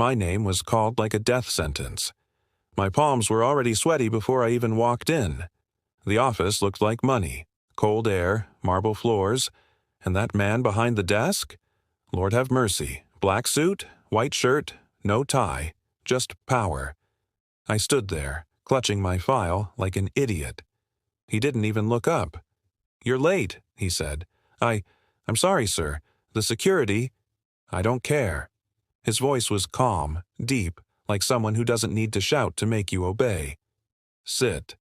My name was called like a death sentence. My palms were already sweaty before I even walked in. The office looked like money, cold air, marble floors, and that man behind the desk? Lord have mercy, black suit, white shirt, no tie, just power. I stood there, clutching my file like an idiot. He didn't even look up. "You're late," he said. I'm sorry, sir. The security—" "I don't care." His voice was calm, deep, like someone who doesn't need to shout to make you obey. "Sit."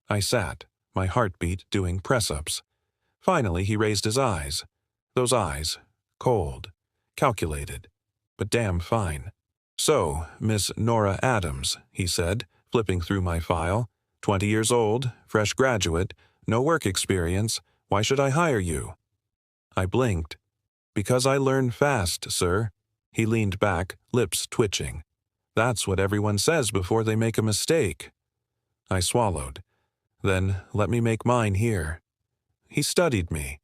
I sat, my heartbeat doing press-ups. Finally, he raised his eyes. Those eyes, cold, calculated, but damn fine. "So, Miss Nora Adams," he said, flipping through my file. 20 years old, fresh graduate, no work experience. Why should I hire you?" I blinked. "Because I learn fast, sir." He leaned back, lips twitching. "That's what everyone says before they make a mistake." I swallowed. "Then let me make mine here." He studied me,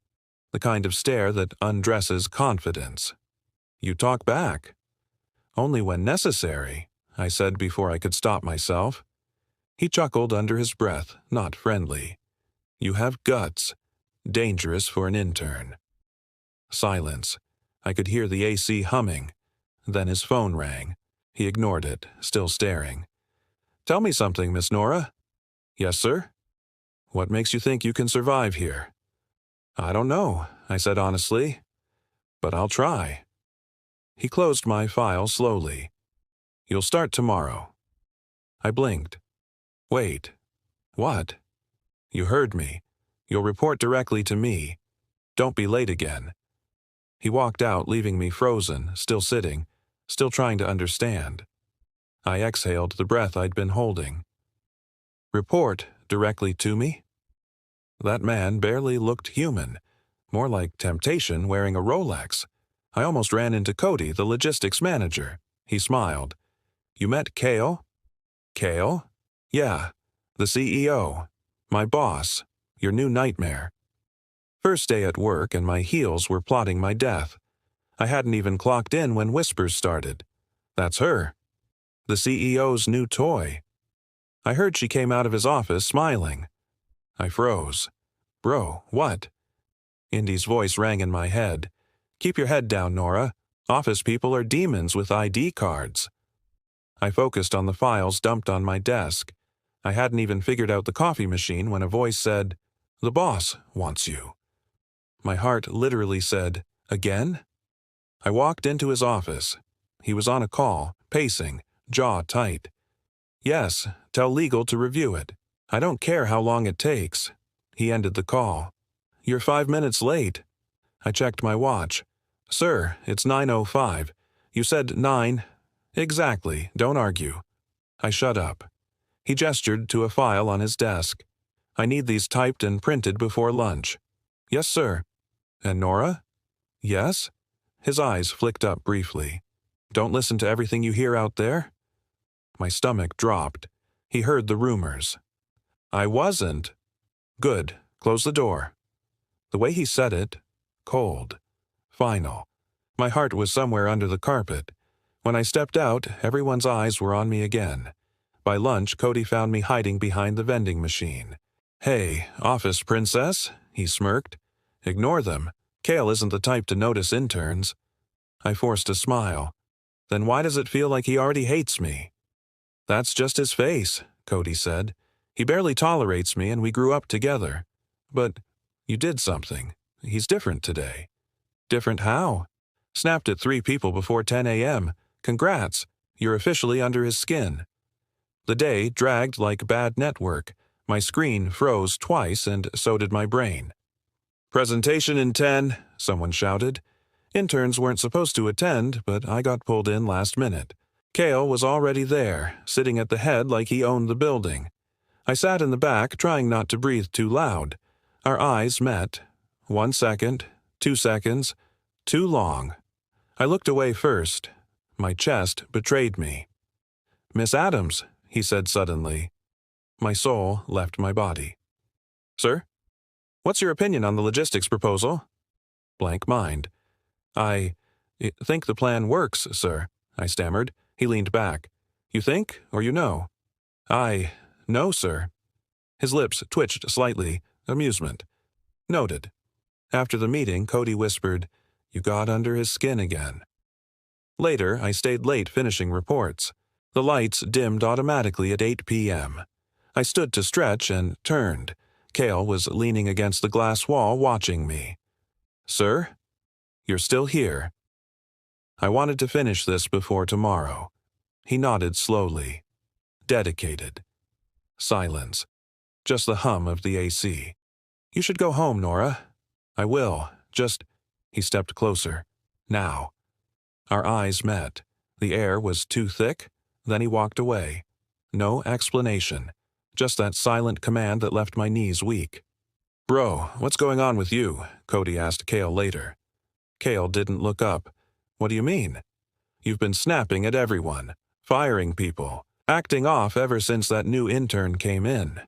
the kind of stare that undresses confidence. "You talk back." "Only when necessary," I said before I could stop myself. He chuckled under his breath, not friendly. "You have guts. Dangerous for an intern." Silence. I could hear the AC humming. Then his phone rang. He ignored it, still staring. "Tell me something, Miss Nora." "Yes, sir?" "What makes you think you can survive here?" "I don't know," I said honestly. "But I'll try." He closed my file slowly. "You'll start tomorrow." I blinked. "Wait. What?" "You heard me. You'll report directly to me. Don't be late again." He walked out, leaving me frozen, still sitting, still trying to understand. I exhaled the breath I'd been holding. "Report directly to me?" That man barely looked human, more like temptation wearing a Rolex. I almost ran into Cody, the logistics manager. He smiled. "You met Cael?" "Cael?" "Yeah, the CEO. My boss. Your new nightmare." First day at work and my heels were plotting my death. I hadn't even clocked in when whispers started. "That's her. The CEO's new toy." I heard she came out of his office smiling. I froze. "Bro, what?" Indy's voice rang in my head. "Keep your head down, Nora. Office people are demons with ID cards." I focused on the files dumped on my desk. I hadn't even figured out the coffee machine when a voice said, "The boss wants you." My heart literally said, "Again?" I walked into his office. He was on a call, pacing, jaw tight. "Yes, tell legal to review it. I don't care how long it takes." He ended the call. "You're 5 minutes late." I checked my watch. "Sir, it's 9:05. You said 9. Exactly, don't argue." I shut up. He gestured to a file on his desk. "I need these typed and printed before lunch." "Yes, sir." "And Nora?" "Yes?" His eyes flicked up briefly. "Don't listen to everything you hear out there?" My stomach dropped. He heard the rumors. "I wasn't." "Good. Close the door." The way he said it, cold, final. My heart was somewhere under the carpet. When I stepped out, everyone's eyes were on me again. By lunch, Cody found me hiding behind the vending machine. "Hey, office princess," he smirked. "Ignore them. Cael isn't the type to notice interns." I forced a smile. "Then why does it feel like he already hates me?" "That's just his face," Cody said. "He barely tolerates me and we grew up together. But you did something. He's different today." "Different how?" "Snapped at 3 people before 10 a.m. Congrats. You're officially under his skin." The day dragged like bad network. My screen froze twice and so did my brain. "Presentation in 10, someone shouted. Interns weren't supposed to attend, but I got pulled in last minute. Cael was already there, sitting at the head like he owned the building. I sat in the back, trying not to breathe too loud. Our eyes met. 1 second, 2 seconds, too long. I looked away first. My chest betrayed me. "Miss Adams," he said suddenly. My soul left my body. "Sir? What's your opinion on the logistics proposal?" Blank mind. I think the plan works, sir," I stammered. He leaned back. You think, or you know? No, sir. His lips twitched slightly, amusement. Noted. After the meeting, Cody whispered, You got under his skin again. Later, I stayed late finishing reports. The lights dimmed automatically at 8 p.m. I stood to stretch and turned. Cael was leaning against the glass wall watching me. Sir? You're still here. I wanted to finish this before tomorrow. He nodded slowly. Dedicated. Silence. Just the hum of the AC. You should go home, Nora. I will. Just... He stepped closer. Now. Our eyes met. The air was too thick. Then he walked away. No explanation. Just that silent command that left my knees weak. Bro, what's going on with you? Cody asked Cael later. Cael didn't look up. What do you mean? You've been snapping at everyone, firing people, acting off ever since that new intern came in.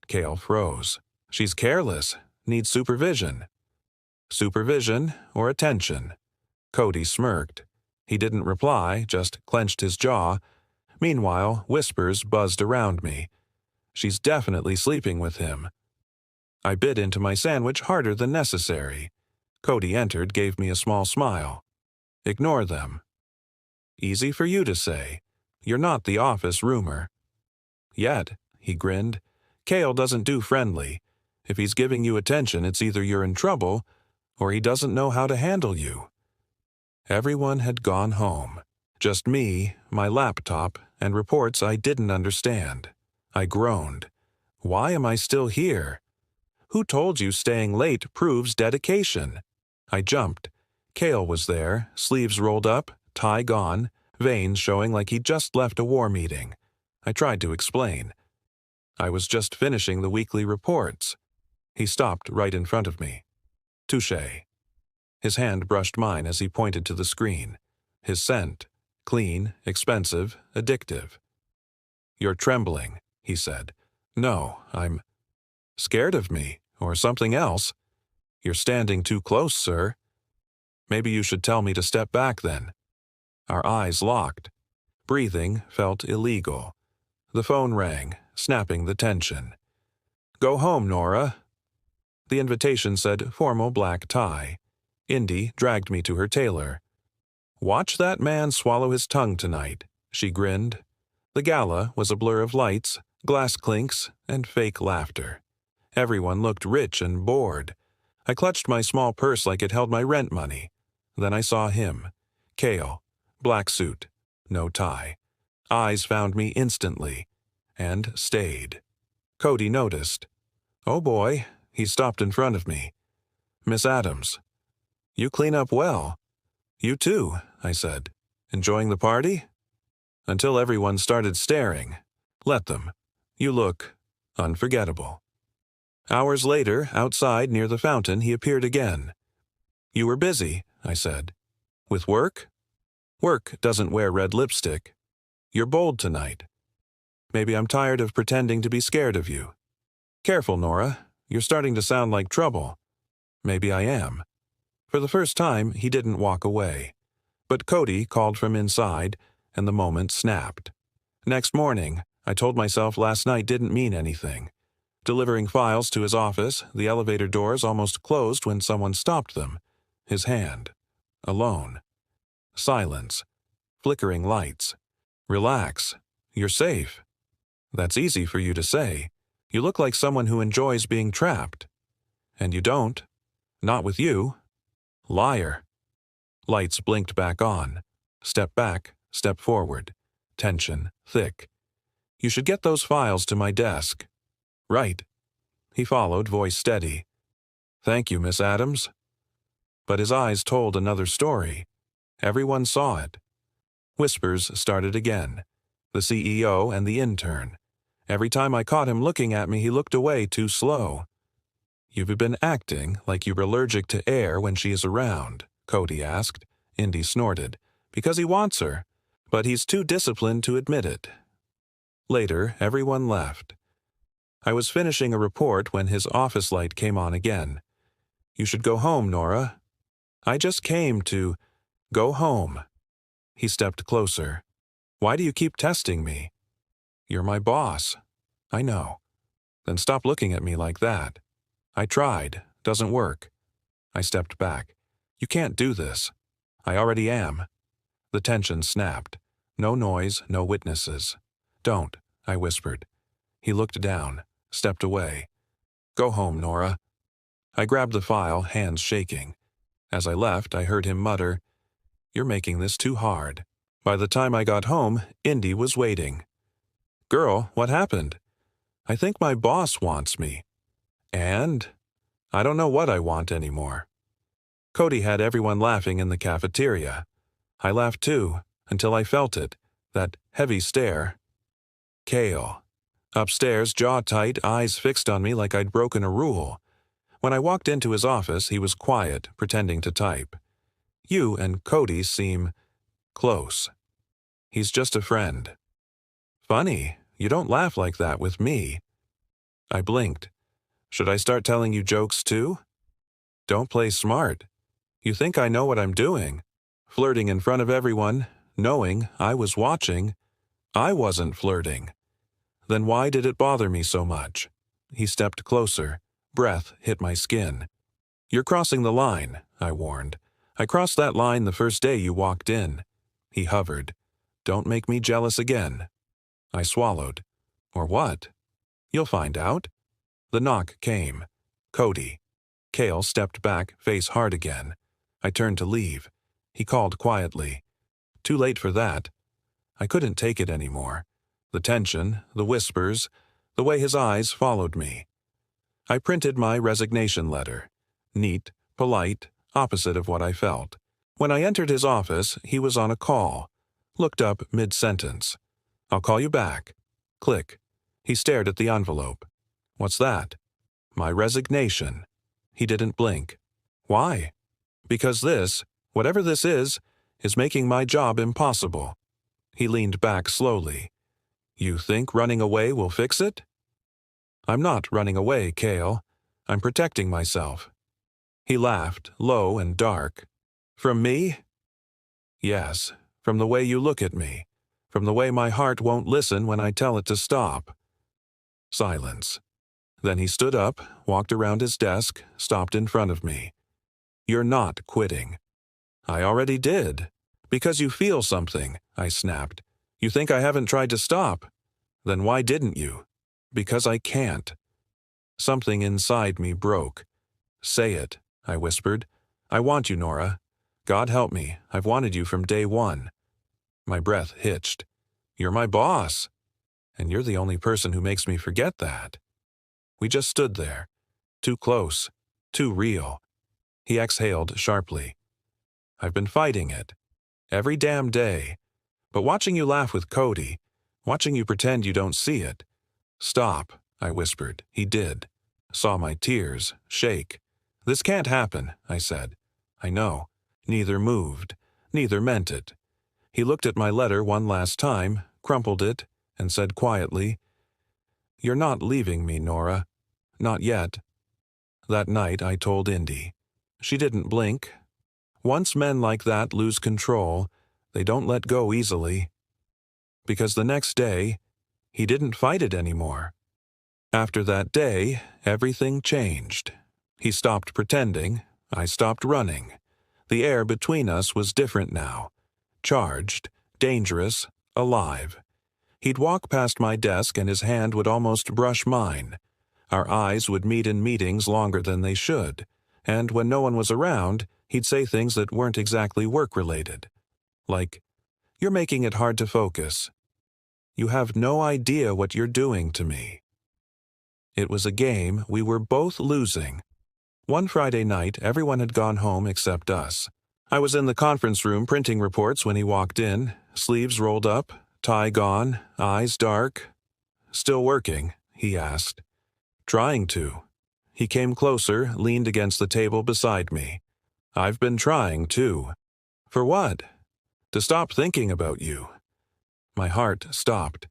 Cael froze. She's careless, needs supervision. Supervision or attention? Cody smirked. He didn't reply, just clenched his jaw. Meanwhile, whispers buzzed around me. She's definitely sleeping with him. I bit into my sandwich harder than necessary. Cody entered, gave me a small smile. Ignore them. Easy for you to say. You're not the office rumor. Yet, he grinned. Cael doesn't do friendly. If he's giving you attention, it's either you're in trouble, or he doesn't know how to handle you. Everyone had gone home. Just me, my laptop, and reports I didn't understand. I groaned. Why am I still here? Who told you staying late proves dedication? I jumped. Cael was there, sleeves rolled up, tie gone, veins showing like he'd just left a war meeting. I tried to explain. I was just finishing the weekly reports. He stopped right in front of me. Touché. His hand brushed mine as he pointed to the screen. His scent. Clean, expensive, addictive. You're trembling, he said. No, I'm scared of me, or something else. You're standing too close, sir. Maybe you should tell me to step back then. Our eyes locked. Breathing felt illegal. The phone rang, snapping the tension. Go home, Nora. The invitation said formal black tie. Indy dragged me to her tailor. Watch that man swallow his tongue tonight, she grinned. The gala was a blur of lights, glass clinks, and fake laughter. Everyone looked rich and bored. I clutched my small purse like it held my rent money. Then I saw him. Cael. Black suit. No tie. Eyes found me instantly. And stayed. Cody noticed. Oh boy, he stopped in front of me. Miss Adams. You clean up well. You too, I said. Enjoying the party? Until everyone started staring. Let them. You look unforgettable. Hours later, outside near the fountain, he appeared again. You were busy, I said. With work? Work doesn't wear red lipstick. You're bold tonight. Maybe I'm tired of pretending to be scared of you. Careful, Nora. You're starting to sound like trouble. Maybe I am. For the first time, he didn't walk away. But Cody called from inside, and the moment snapped. Next morning, I told myself last night didn't mean anything. Delivering files to his office, the elevator doors almost closed when someone stopped them. His hand. Alone. Silence. Flickering lights. Relax. You're safe. That's easy for you to say. You look like someone who enjoys being trapped. And you don't. Not with you. Liar. Lights blinked back on. Step back, step forward. Tension thick. You should get those files to my desk. Right. He followed, voice steady. Thank you, Miss Adams. But his eyes told another story. Everyone saw it. Whispers started again. The CEO and the intern. Every time I caught him looking at me, he looked away too slow. You've been acting like you're allergic to air when she is around, Cody asked. Indy snorted. Because he wants her. But he's too disciplined to admit it. Later, everyone left. I was finishing a report when his office light came on again. You should go home, Nora. I just came to go home. He stepped closer. Why do you keep testing me? You're my boss. I know. Then stop looking at me like that. I tried. Doesn't work. I stepped back. You can't do this. I already am. The tension snapped. No noise, no witnesses. Don't, I whispered. He looked down, stepped away. Go home, Nora. I grabbed the file, hands shaking. As I left, I heard him mutter, You're making this too hard. By the time I got home, Indy was waiting. Girl, what happened? I think my boss wants me. And? I don't know what I want anymore. Cody had everyone laughing in the cafeteria. I laughed too, until I felt it, that heavy stare. Cael. Upstairs, jaw tight, eyes fixed on me like I'd broken a rule. When I walked into his office, he was quiet, pretending to type. You and Cody seem close. He's just a friend. Funny, you don't laugh like that with me. I blinked. Should I start telling you jokes too? Don't play smart. You think I know what I'm doing. Flirting in front of everyone, knowing I was watching. I wasn't flirting. Then why did it bother me so much? He stepped closer. Breath hit my skin. You're crossing the line, I warned. I crossed that line the first day you walked in. He hovered. Don't make me jealous again. I swallowed. Or what? You'll find out. The knock came. Cody. Cael stepped back, face hard again. I turned to leave. He called quietly. Too late for that. I couldn't take it anymore. The tension, the whispers, the way his eyes followed me. I printed my resignation letter. Neat, polite, opposite of what I felt. When I entered his office, he was on a call. Looked up mid-sentence. I'll call you back. Click. He stared at the envelope. What's that? My resignation. He didn't blink. Why? Because this, whatever this is making my job impossible. He leaned back slowly. You think running away will fix it? I'm not running away, Cael. I'm protecting myself. He laughed, low and dark. From me? Yes, from the way you look at me. From the way my heart won't listen when I tell it to stop. Silence. Then he stood up, walked around his desk, stopped in front of me. You're not quitting. I already did. Because you feel something, I snapped. You think I haven't tried to stop? Then why didn't you? Because I can't. Something inside me broke. Say it, I whispered. I want you, Nora. God help me, I've wanted you from day one. My breath hitched. You're my boss. And you're the only person who makes me forget that. We just stood there. Too close. Too real. He exhaled sharply. I've been fighting it. Every damn day. But watching you laugh with Cody, watching you pretend you don't see it. Stop, I whispered. He did. Saw my tears, shake. This can't happen, I said. I know. Neither moved. Neither meant it. He looked at my letter one last time, crumpled it, and said quietly, You're not leaving me, Nora. Not yet. That night I told Indy. She didn't blink. Once men like that lose control, they don't let go easily. Because the next day, he didn't fight it anymore. After that day, everything changed. He stopped pretending. I stopped running. The air between us was different now. Charged, dangerous, alive. He'd walk past my desk and his hand would almost brush mine. Our eyes would meet in meetings longer than they should, and when no one was around, he'd say things that weren't exactly work-related. Like, You're making it hard to focus. You have no idea what you're doing to me. It was a game we were both losing. One Friday night, everyone had gone home except us. I was in the conference room printing reports when he walked in, sleeves rolled up, tie gone, eyes dark. Still working? He asked. Trying to. He came closer, leaned against the table beside me. I've been trying, too. For what? To stop thinking about you. My heart stopped.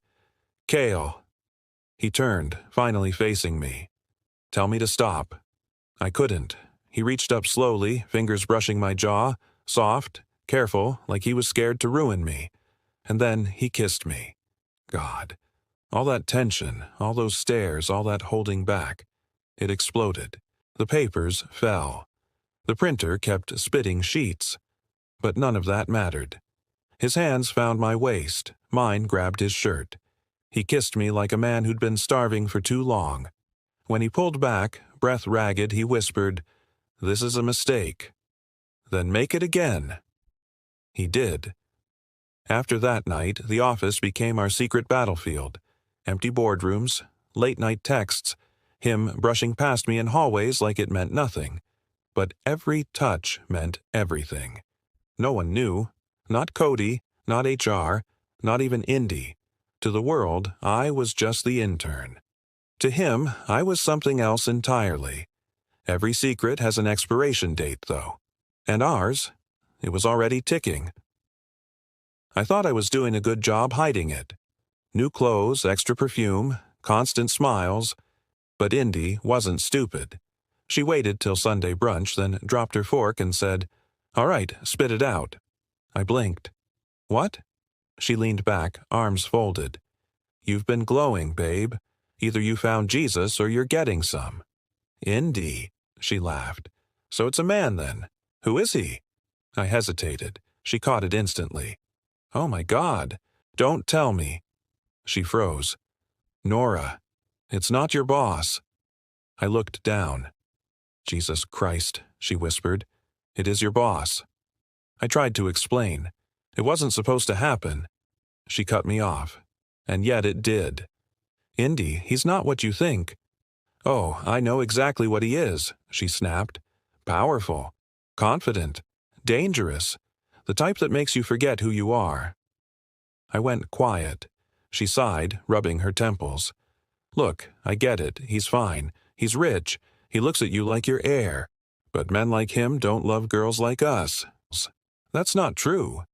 Cael. He turned, finally facing me. Tell me to stop. I couldn't. He reached up slowly, fingers brushing my jaw, soft, careful, like he was scared to ruin me. And then he kissed me. God. All that tension, all those stares, all that holding back. It exploded. The papers fell. The printer kept spitting sheets. But none of that mattered. His hands found my waist. Mine grabbed his shirt. He kissed me like a man who'd been starving for too long. When he pulled back, breath ragged, he whispered, "This is a mistake." "Then make it again." He did. After that night, the office became our secret battlefield. Empty boardrooms, late-night texts, him brushing past me in hallways like it meant nothing. But every touch meant everything. No one knew. Not Cody, not HR, not even Indy. To the world, I was just the intern. To him, I was something else entirely. Every secret has an expiration date, though. And ours, it was already ticking. I thought I was doing a good job hiding it. New clothes, extra perfume, constant smiles. But Indy wasn't stupid. She waited till Sunday brunch, then dropped her fork and said, "All right, spit it out." I blinked. "What?" She leaned back, arms folded. "You've been glowing, babe. Either you found Jesus or you're getting some." "Indy," she laughed. "So it's a man, then. Who is he?" I hesitated. She caught it instantly. "Oh my God. Don't tell me." She froze. "Nora, it's not your boss." I looked down. "Jesus Christ," she whispered. "It is your boss." I tried to explain. It wasn't supposed to happen. She cut me off. And yet it did. "Indy, he's not what you think." "Oh, I know exactly what he is," she snapped. "Powerful, confident, dangerous, the type that makes you forget who you are." I went quiet. She sighed, rubbing her temples. "Look, I get it. He's fine. He's rich. He looks at you like you're heir. But men like him don't love girls like us." "That's not true."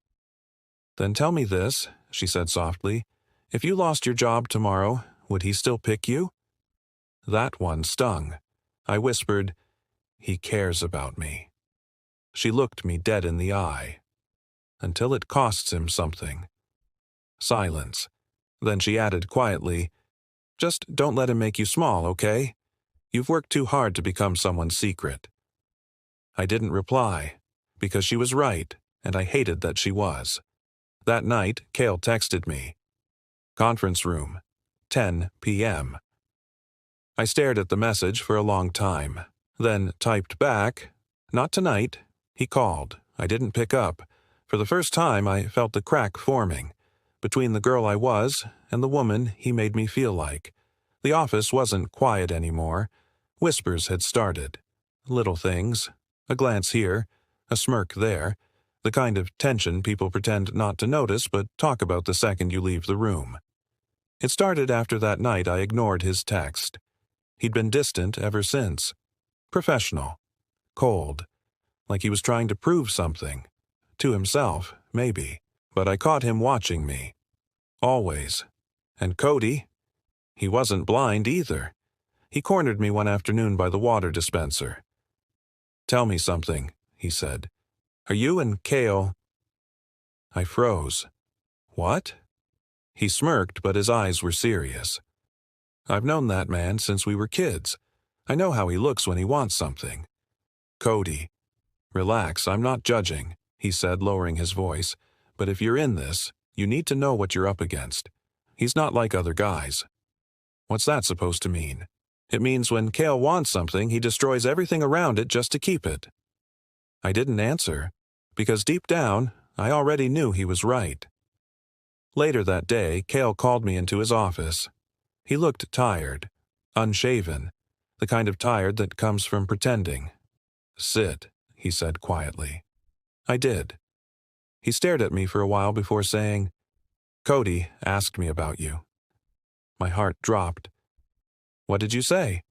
"Then tell me this," she said softly. "If you lost your job tomorrow, would he still pick you?" That one stung. I whispered, "He cares about me." She looked me dead in the eye. "Until it costs him something." Silence. Then she added quietly, "Just don't let him make you small, okay? You've worked too hard to become someone's secret." I didn't reply, because she was right, and I hated that she was. That night, Cael texted me. "Conference room, 10 p.m. I stared at the message for a long time, then typed back, "Not tonight." He called. I didn't pick up. For the first time, I felt the crack forming between the girl I was and the woman he made me feel like. The office wasn't quiet anymore. Whispers had started. Little things. A glance here, a smirk there. The kind of tension people pretend not to notice but talk about the second you leave the room. It started after that night I ignored his text. He'd been distant ever since. Professional. Cold. Like he was trying to prove something. To himself, maybe. But I caught him watching me. Always. And Cody? He wasn't blind either. He cornered me one afternoon by the water dispenser. "Tell me something," he said. "Are you and Cael—" I froze. "What?" He smirked, but his eyes were serious. "I've known that man since we were kids. I know how he looks when he wants something." "Cody." "Relax, I'm not judging," he said, lowering his voice. "But if you're in this, you need to know what you're up against. He's not like other guys." "What's that supposed to mean?" "It means when Cael wants something, he destroys everything around it just to keep it." I didn't answer, because deep down, I already knew he was right. Later that day, Cael called me into his office. He looked tired, unshaven, the kind of tired that comes from pretending. "Sit," he said quietly. I did. He stared at me for a while before saying, "Cody asked me about you." My heart dropped. "What did you say?"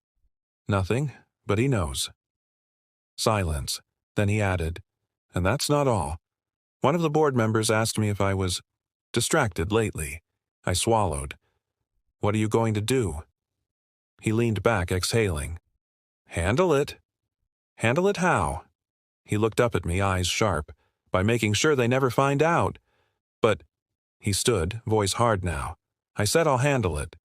"Nothing, but he knows." Silence. Then he added, "And that's not all. One of the board members asked me if I was distracted lately." I swallowed. "What are you going to do?" He leaned back, exhaling. "Handle it." "Handle it how?" He looked up at me, eyes sharp. by making sure they never find out. But, he stood, voice hard now. I said I'll handle it.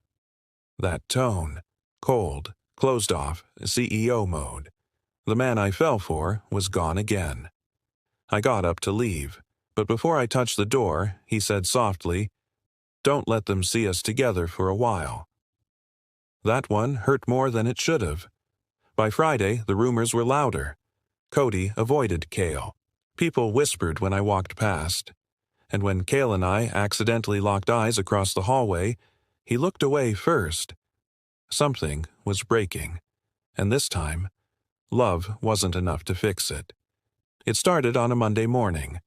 That tone. Cold, closed off, CEO mode. The man I fell for was gone again. I got up to leave, but before I touched the door, he said softly, "Don't let them see us together for a while." That one hurt more than it should have. By Friday, the rumors were louder. Cody avoided Cael. People whispered when I walked past. And when Cael and I accidentally locked eyes across the hallway, he looked away first. Something was breaking. And this time, love wasn't enough to fix it. It started on a Monday morning.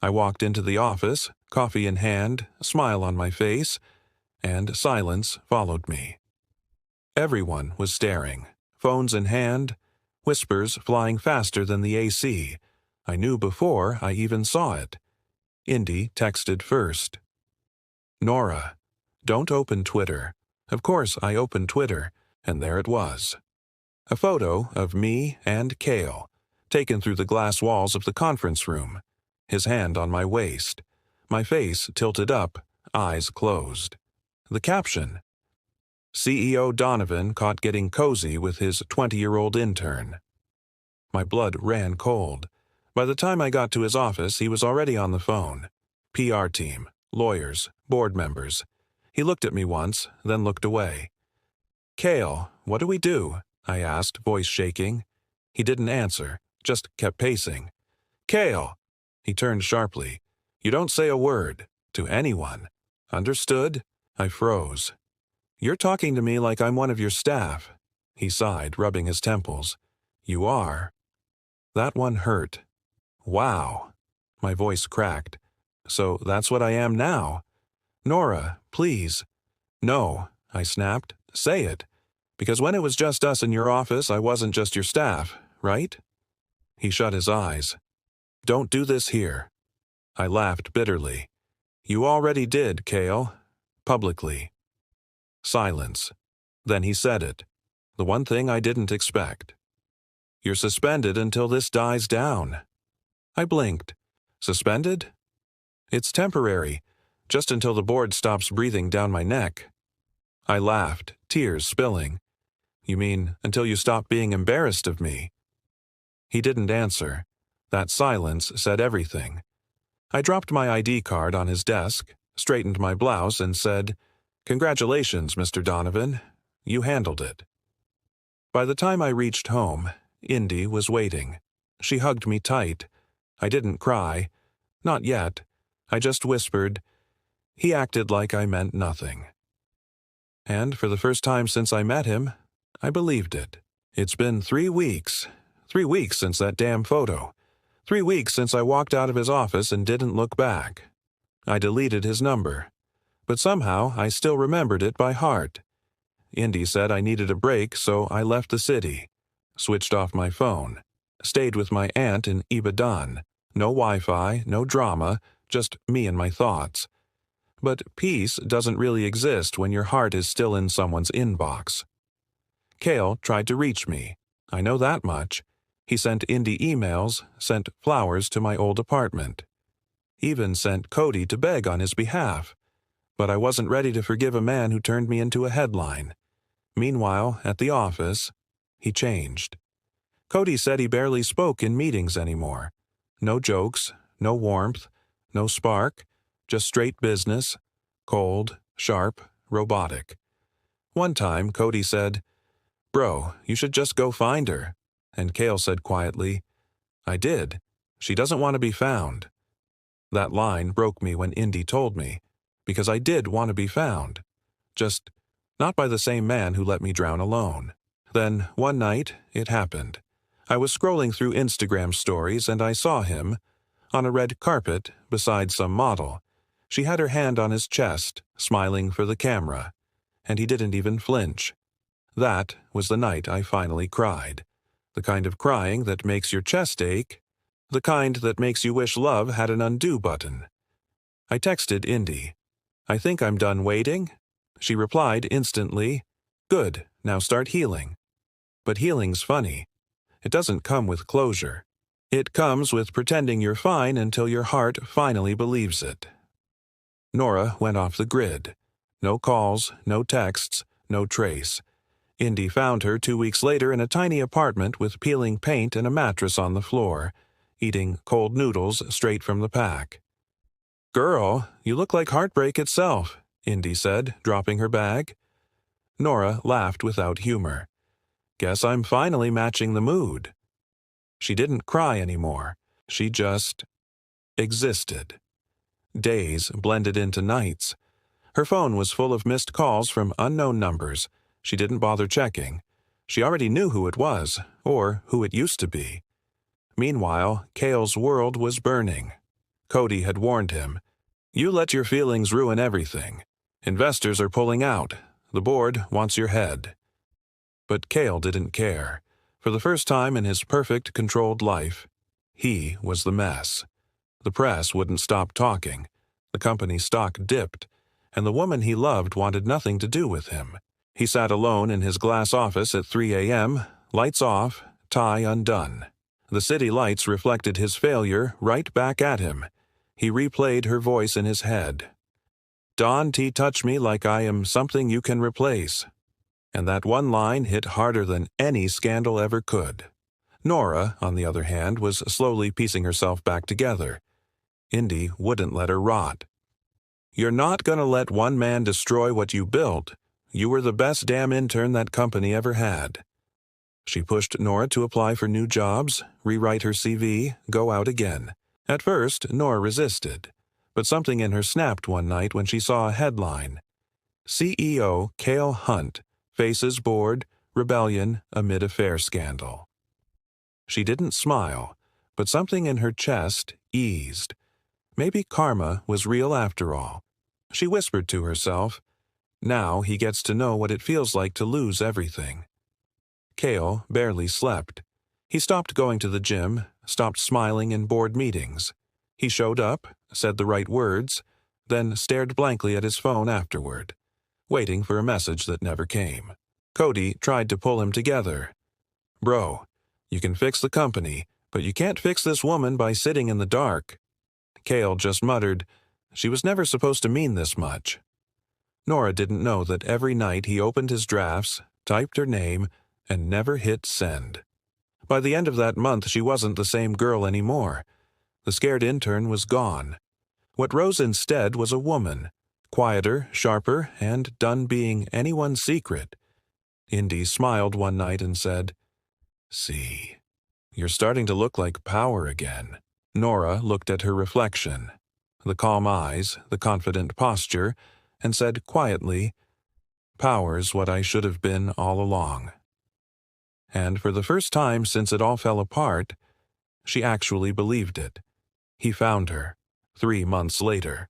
I walked into the office, coffee in hand, a smile on my face, and silence followed me. Everyone was staring, phones in hand, whispers flying faster than the AC. I knew before I even saw it. Indy texted first. "Nora, don't open Twitter." Of course I opened Twitter, and there it was. A photo of me and Cael, taken through the glass walls of the conference room, his hand on my waist, my face tilted up, eyes closed. The caption: CEO Donovan caught getting cozy with his 20-year-old intern. My blood ran cold. By the time I got to his office, he was already on the phone. PR team, lawyers, board members. He looked at me once, then looked away. "Cael, what do we do?" I asked, voice shaking. He didn't answer, just kept pacing. "Cael!" He turned sharply. "You don't say a word. To anyone. Understood?" I froze. "You're talking to me like I'm one of your staff." He sighed, rubbing his temples. "You are." That one hurt. "Wow." My voice cracked. "So that's what I am now?" "Nora, please." "No," I snapped. "Say it. Because when it was just us in your office, I wasn't just your staff, right?" He shut his eyes. "Don't do this here." I laughed bitterly. "You already did, Cael. Publicly." Silence. Then he said it. The one thing I didn't expect. "You're suspended until this dies down." I blinked. Suspended? "It's temporary, just until the board stops breathing down my neck." I laughed, tears spilling. "You mean until you stop being embarrassed of me?" He didn't answer. That silence said everything. I dropped my ID card on his desk, straightened my blouse, and said, "Congratulations, Mr. Donovan. You handled it." By the time I reached home, Indy was waiting. She hugged me tight. I didn't cry. Not yet. I just whispered. He acted like I meant nothing. And for the first time since I met him, I believed it. It's been 3 weeks. 3 weeks since that damn photo. 3 weeks since I walked out of his office and didn't look back. I deleted his number. But somehow I still remembered it by heart. Indy said I needed a break, so I left the city. Switched off my phone. Stayed with my aunt in Ibadan. No Wi-Fi, no drama, just me and my thoughts. But peace doesn't really exist when your heart is still in someone's inbox. Cael tried to reach me. I know that much. He sent Indy emails, sent flowers to my old apartment. Even sent Cody to beg on his behalf. But I wasn't ready to forgive a man who turned me into a headline. Meanwhile, at the office, he changed. Cody said he barely spoke in meetings anymore. No jokes, no warmth, no spark, just straight business, cold, sharp, robotic. One time, Cody said, "Bro, you should just go find her." And Cael said quietly, "I did. She doesn't want to be found." That line broke me when Indy told me, because I did want to be found. Just not by the same man who let me drown alone. Then, one night, it happened. I was scrolling through Instagram stories and I saw him, on a red carpet, beside some model. She had her hand on his chest, smiling for the camera. And he didn't even flinch. That was the night I finally cried. The kind of crying that makes your chest ache. The kind that makes you wish love had an undo button. I texted Indy. "I think I'm done waiting." She replied instantly, "Good, now start healing." But healing's funny. It doesn't come with closure. It comes with pretending you're fine until your heart finally believes it. Nora went off the grid. No calls, no texts, no trace. Indy found her 2 weeks later in a tiny apartment with peeling paint and a mattress on the floor, eating cold noodles straight from the pack. "Girl, you look like Heartbreak itself," Indy said, dropping her bag. Nora laughed without humor. "Guess I'm finally matching the mood." She didn't cry anymore. She just existed. Days blended into nights. Her phone was full of missed calls from unknown numbers. She didn't bother checking. She already knew who it was, or who it used to be. Meanwhile, Cael's world was burning. Cody had warned him, "You let your feelings ruin everything. Investors are pulling out. The board wants your head." But Cael didn't care. For the first time in his perfect, controlled life, he was the mess. The press wouldn't stop talking. The company's stock dipped, and the woman he loved wanted nothing to do with him. He sat alone in his glass office at 3 a.m., lights off, tie undone. The city lights reflected his failure right back at him. He replayed her voice in his head. "Don't touch me like I am something you can replace." And that one line hit harder than any scandal ever could. Nora, on the other hand, was slowly piecing herself back together. Indy wouldn't let her rot. "You're not going to let one man destroy what you built. You were the best damn intern that company ever had." She pushed Nora to apply for new jobs, rewrite her CV, go out again. At first, Nora resisted, but something in her snapped one night when she saw a headline. "CEO Cael Hunt faces board, rebellion amid affair scandal." She didn't smile, but something in her chest eased. Maybe karma was real after all. She whispered to herself, "Now he gets to know what it feels like to lose everything." Cael barely slept. He stopped going to the gym, stopped smiling in board meetings. He showed up, said the right words, then stared blankly at his phone afterward, waiting for a message that never came. Cody tried to pull him together. "Bro, you can fix the company, but you can't fix this woman by sitting in the dark." Cael just muttered, "She was never supposed to mean this much." Nora didn't know that every night he opened his drafts, typed her name, and never hit send. By the end of that month, she wasn't the same girl anymore. The scared intern was gone. What rose instead was a woman, quieter, sharper, and done being anyone's secret. Indy smiled one night and said, "See, you're starting to look like power again." Nora looked at her reflection, the calm eyes, the confident posture, and said quietly, "Power's what I should have been all along." And for the first time since it all fell apart, she actually believed it. He found her, 3 months later.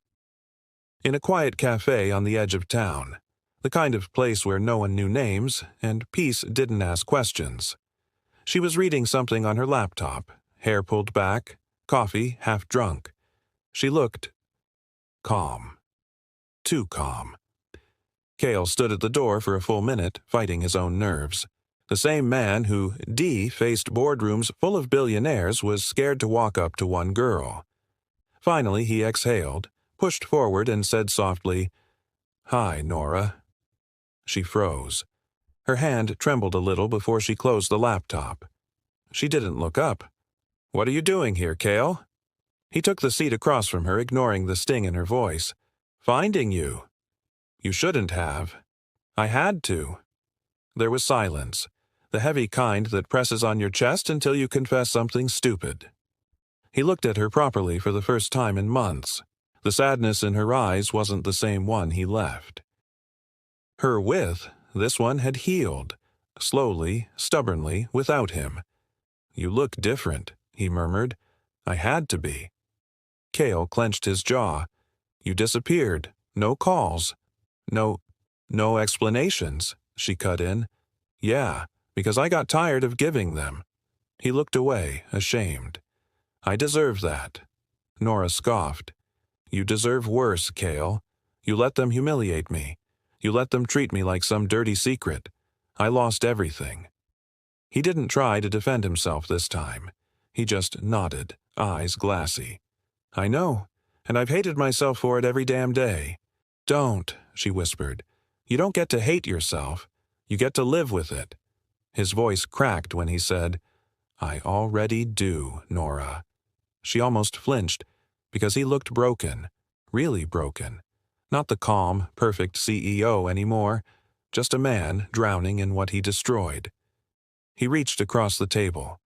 In a quiet cafe on the edge of town, the kind of place where no one knew names and peace didn't ask questions. She was reading something on her laptop, hair pulled back, coffee half drunk. She looked calm. Too calm. Cael stood at the door for a full minute, fighting his own nerves. The same man who faced boardrooms full of billionaires was scared to walk up to one girl. Finally, he exhaled, pushed forward, and said softly, "Hi, Nora." She froze. Her hand trembled a little before she closed the laptop. She didn't look up. "What are you doing here, Cael?" He took the seat across from her, ignoring the sting in her voice. "Finding you." "You shouldn't have." "I had to." There was silence, the heavy kind that presses on your chest until you confess something stupid. He looked at her properly for the first time in months. The sadness in her eyes wasn't the same one he left. This one had healed, slowly, stubbornly, without him. "You look different," he murmured. "I had to be." Cael clenched his jaw. "You disappeared. No calls. No explanations," she cut in. "Yeah, because I got tired of giving them." He looked away, ashamed. "I deserve that." Nora scoffed. "You deserve worse, Cael. You let them humiliate me. You let them treat me like some dirty secret. I lost everything." He didn't try to defend himself this time. He just nodded, eyes glassy. I know, and I've hated myself for it every damn day. Don't, she whispered. You don't get to hate yourself. You get to live with it. His voice cracked when he said, I already do, Nora. She almost flinched, because he looked broken, really broken. Not the calm, perfect CEO anymore, just a man drowning in what he destroyed. He reached across the table.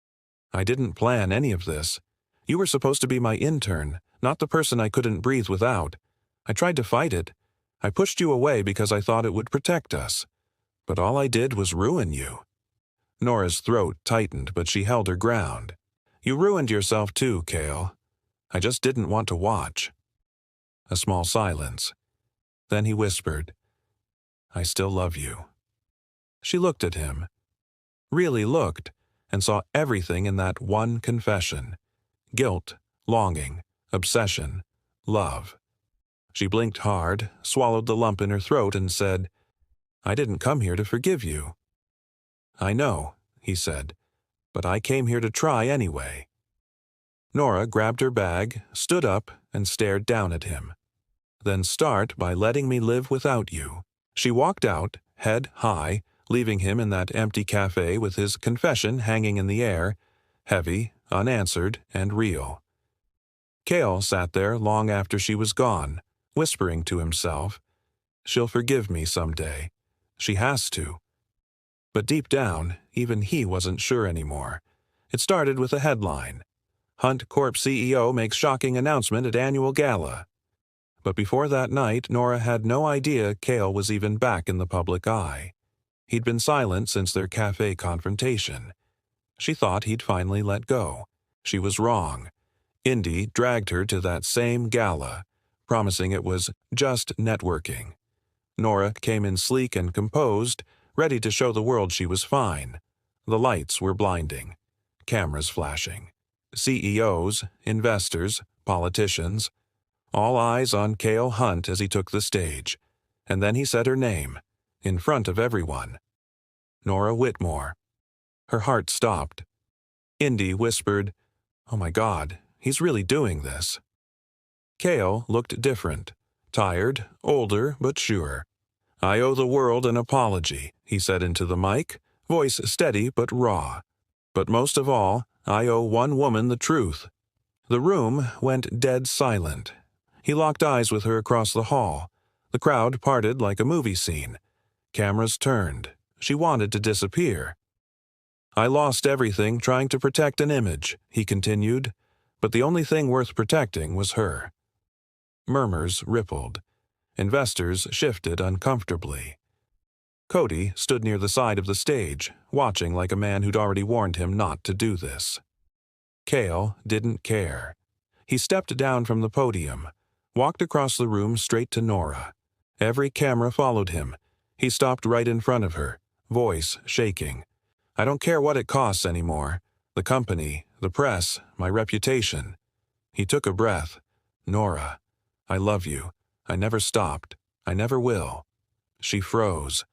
I didn't plan any of this. You were supposed to be my intern, not the person I couldn't breathe without. I tried to fight it. I pushed you away because I thought it would protect us. But all I did was ruin you. Nora's throat tightened, but she held her ground. You ruined yourself too, Cael. I just didn't want to watch. A small silence. Then he whispered, I still love you. She looked at him. Really looked, and saw everything in that one confession. Guilt, longing, obsession, love. She blinked hard, swallowed the lump in her throat, and said, I didn't come here to forgive you. I know, he said, but I came here to try anyway. Nora grabbed her bag, stood up, and stared down at him. Then start by letting me live without you. She walked out, head high, leaving him in that empty cafe with his confession hanging in the air, heavy, unanswered, and real. Cael sat there long after she was gone, whispering to himself, She'll forgive me someday. She has to. But deep down, even he wasn't sure anymore. It started with a headline. Hunt Corp CEO makes shocking announcement at annual gala. But before that night, Nora had no idea Cael was even back in the public eye. He'd been silent since their cafe confrontation. She thought he'd finally let go. She was wrong. Indy dragged her to that same gala, promising it was just networking. Nora came in sleek and composed, ready to show the world she was fine. The lights were blinding. Cameras flashing. CEOs, investors, politicians. All eyes on Cael Hunt as he took the stage. And then he said her name, in front of everyone. Nora Whitmore. Her heart stopped. Indy whispered, Oh my God, he's really doing this. Cael looked different. Tired, older, but sure. I owe the world an apology, he said into the mic, voice steady but raw. But most of all, I owe one woman the truth. The room went dead silent. He locked eyes with her across the hall. The crowd parted like a movie scene. Cameras turned. She wanted to disappear. I lost everything trying to protect an image, he continued, but the only thing worth protecting was her. Murmurs rippled. Investors shifted uncomfortably. Cody stood near the side of the stage, watching like a man who'd already warned him not to do this. Cael didn't care. He stepped down from the podium, walked across the room straight to Nora. Every camera followed him. He stopped right in front of her, voice shaking. I don't care what it costs anymore. The company, the press, my reputation. He took a breath. Nora, I love you. I never stopped. I never will. She froze.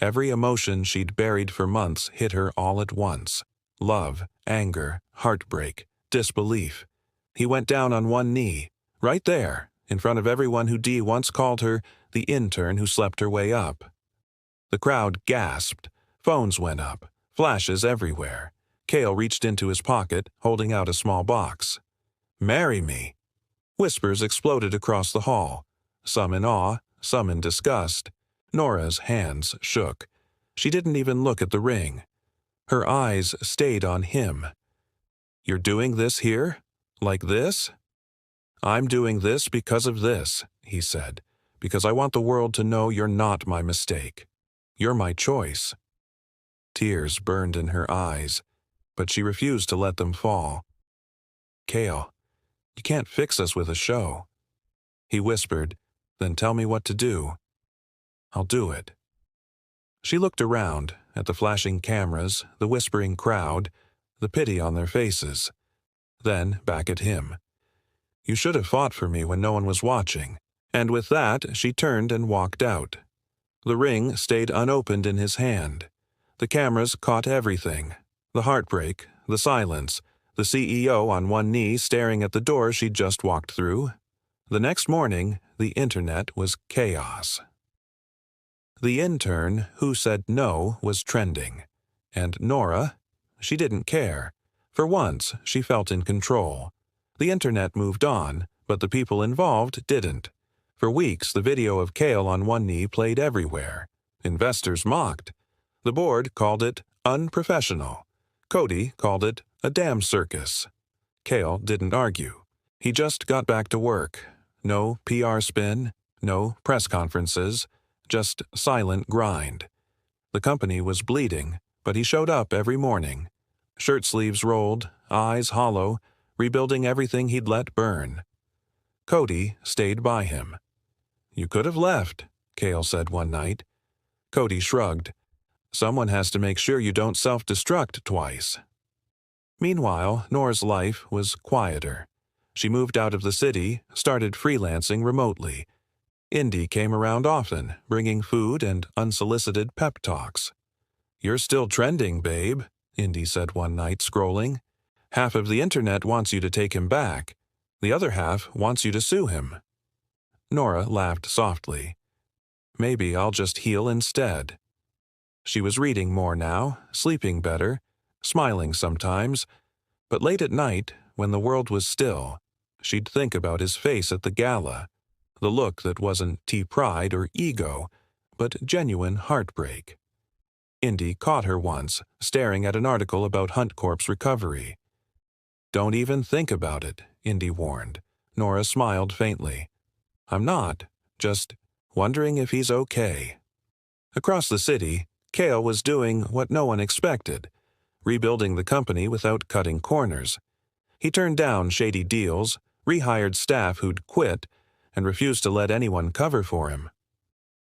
Every emotion she'd buried for months hit her all at once. Love, anger, heartbreak, disbelief. He went down on one knee, right there, in front of everyone who Dee once called her the intern who slept her way up. The crowd gasped. Phones went up. Flashes everywhere. Cael reached into his pocket, holding out a small box. Marry me. Whispers exploded across the hall. Some in awe, some in disgust. Nora's hands shook. She didn't even look at the ring. Her eyes stayed on him. You're doing this here? Like this? I'm doing this because of this, he said, because I want the world to know you're not my mistake. You're my choice. Tears burned in her eyes, but she refused to let them fall. Cael, you can't fix us with a show. He whispered, then tell me what to do. I'll do it. She looked around at the flashing cameras, the whispering crowd, the pity on their faces. Then back at him. You should have fought for me when no one was watching. And with that, she turned and walked out. The ring stayed unopened in his hand. The cameras caught everything. The heartbreak, the silence, the CEO on one knee staring at the door she'd just walked through. The next morning, the internet was chaos. The intern who said no was trending, and Nora, she didn't care. For once, she felt in control. The internet moved on, but the people involved didn't. For weeks, the video of Cael on one knee played everywhere. Investors mocked. The board called it unprofessional. Cody called it a damn circus. Cael didn't argue. He just got back to work. No PR spin, no press conferences, just silent grind. The company was bleeding, but he showed up every morning. Shirt sleeves rolled, eyes hollow, rebuilding everything he'd let burn. Cody stayed by him. "You could have left," Cael said one night. Cody shrugged. "Someone has to make sure you don't self-destruct twice." Meanwhile, Nora's life was quieter. She moved out of the city, started freelancing remotely. Indy came around often, bringing food and unsolicited pep talks. "You're still trending, babe," Indy said one night, scrolling. "Half of the internet wants you to take him back. The other half wants you to sue him." Nora laughed softly. "Maybe I'll just heal instead." She was reading more now, sleeping better, smiling sometimes, but late at night, when the world was still, she'd think about his face at the gala, the look that wasn't pride or ego, but genuine heartbreak. Indy caught her once, staring at an article about Huntcorp's recovery. "Don't even think about it," Indy warned. Nora smiled faintly. "I'm not, just wondering if he's okay." Across the city, Cael was doing what no one expected, rebuilding the company without cutting corners. He turned down shady deals, rehired staff who'd quit, and refused to let anyone cover for him.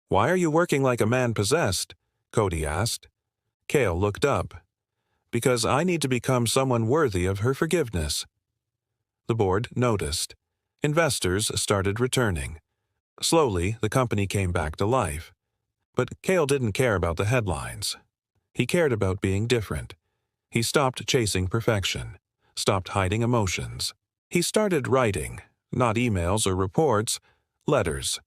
"Why are you working like a man possessed?" Cody asked. Cael looked up. "Because I need to become someone worthy of her forgiveness." The board noticed. Investors started returning. Slowly, the company came back to life. But Cael didn't care about the headlines. He cared about being different. He stopped chasing perfection, stopped hiding emotions. He started writing, not emails or reports, letters.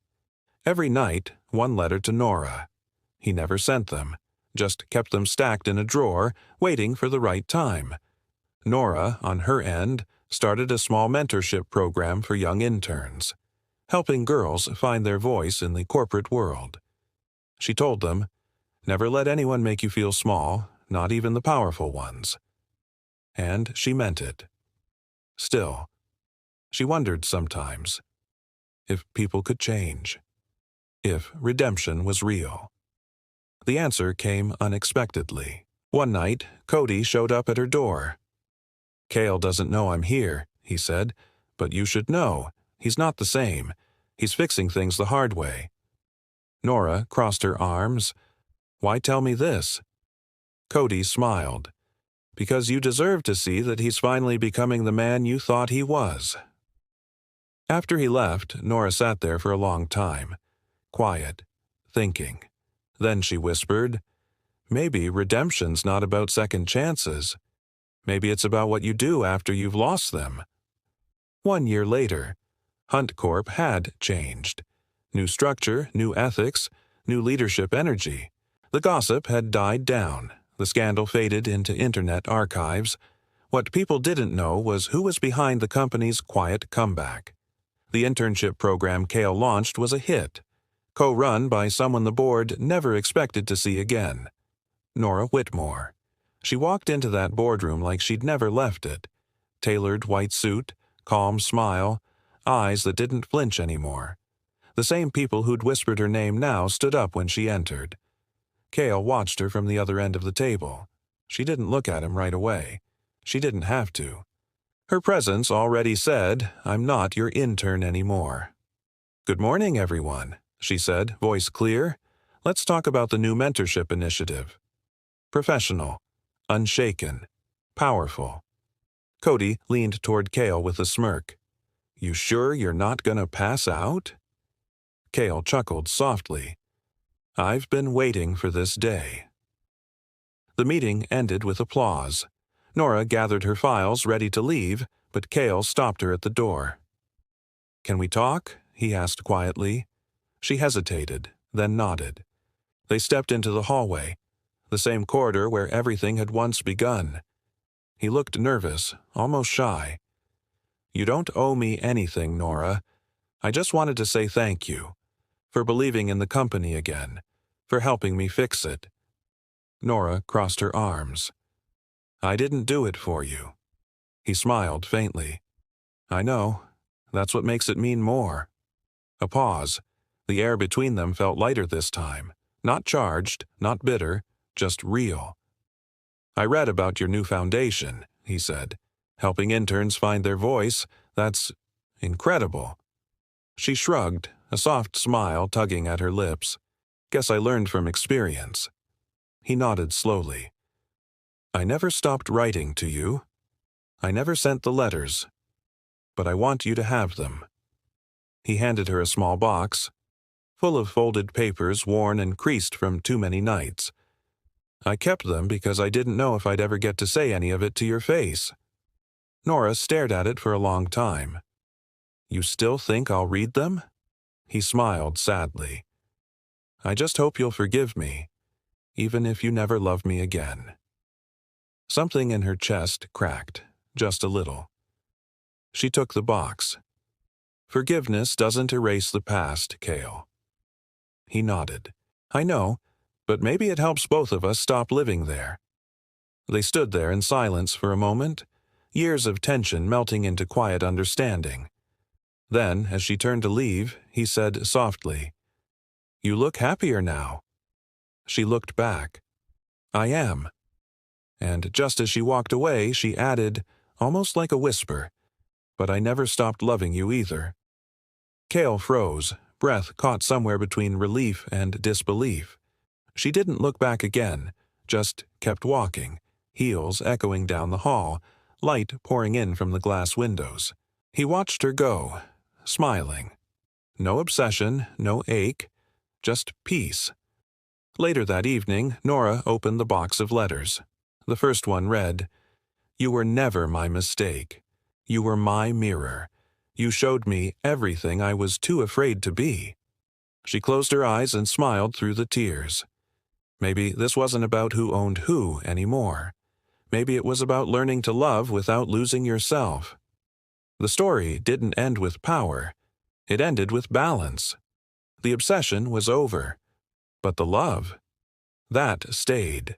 Every night, one letter to Nora. He never sent them, just kept them stacked in a drawer, waiting for the right time. Nora, on her end, started a small mentorship program for young interns, helping girls find their voice in the corporate world. She told them, "Never let anyone make you feel small, not even the powerful ones." And she meant it. Still, she wondered sometimes if people could change, if redemption was real. The answer came unexpectedly. One night, Cody showed up at her door. "Cael doesn't know I'm here," he said, "but you should know. He's not the same. He's fixing things the hard way." Nora crossed her arms. "Why tell me this?" Cody smiled. "Because you deserve to see that he's finally becoming the man you thought he was." After he left, Nora sat there for a long time, quiet, thinking. Then she whispered, "Maybe redemption's not about second chances. Maybe it's about what you do after you've lost them." 1 year later, Huntcorp had changed. New structure, new ethics, new leadership energy. The gossip had died down. The scandal faded into internet archives. What people didn't know was who was behind the company's quiet comeback. The internship program Cael launched was a hit, co-run by someone the board never expected to see again, Nora Whitmore. She walked into that boardroom like she'd never left it. Tailored white suit, calm smile, eyes that didn't flinch anymore. The same people who'd whispered her name now stood up when she entered. Cael watched her from the other end of the table. She didn't look at him right away. She didn't have to. Her presence already said, "I'm not your intern anymore." "Good morning, everyone," she said, voice clear. "Let's talk about the new mentorship initiative." Professional, unshaken, powerful. Cody leaned toward Cael with a smirk. "You sure you're not gonna pass out?" Cael chuckled softly. "I've been waiting for this day." The meeting ended with applause. Nora gathered her files, ready to leave, but Cael stopped her at the door. "Can we talk?" he asked quietly. She hesitated, then nodded. They stepped into the hallway, the same corridor where everything had once begun. He looked nervous, almost shy. "You don't owe me anything, Nora. I just wanted to say thank you. For believing in the company again. For helping me fix it." Nora crossed her arms. "I didn't do it for you." He smiled faintly. "I know. That's what makes it mean more." A pause. The air between them felt lighter this time. Not charged, not bitter, just real. "I read about your new foundation," he said. "Helping interns find their voice. That's incredible." She shrugged, a soft smile tugging at her lips. "Guess I learned from experience." He nodded slowly. "I never stopped writing to you. I never sent the letters. But I want you to have them." He handed her a small box, full of folded papers worn and creased from too many nights. "I kept them because I didn't know if I'd ever get to say any of it to your face." Nora stared at it for a long time. "You still think I'll read them?" He smiled sadly. "I just hope you'll forgive me, even if you never love me again." Something in her chest cracked, just a little. She took the box. "Forgiveness doesn't erase the past, Cael." He nodded. "I know, but maybe it helps both of us stop living there." They stood there in silence for a moment, years of tension melting into quiet understanding. Then, as she turned to leave, he said softly, "You look happier now." She looked back. "I am." And just as she walked away, she added, almost like a whisper, "But I never stopped loving you either." Cael froze, breath caught somewhere between relief and disbelief. She didn't look back again, just kept walking, heels echoing down the hall, light pouring in from the glass windows. He watched her go, smiling. No obsession, no ache, just peace. Later that evening, Nora opened the box of letters. The first one read, "You were never my mistake. You were my mirror. You showed me everything I was too afraid to be." She closed her eyes and smiled through the tears. Maybe this wasn't about who owned who anymore. Maybe it was about learning to love without losing yourself. The story didn't end with power. It ended with balance. The obsession was over. But the love, that stayed.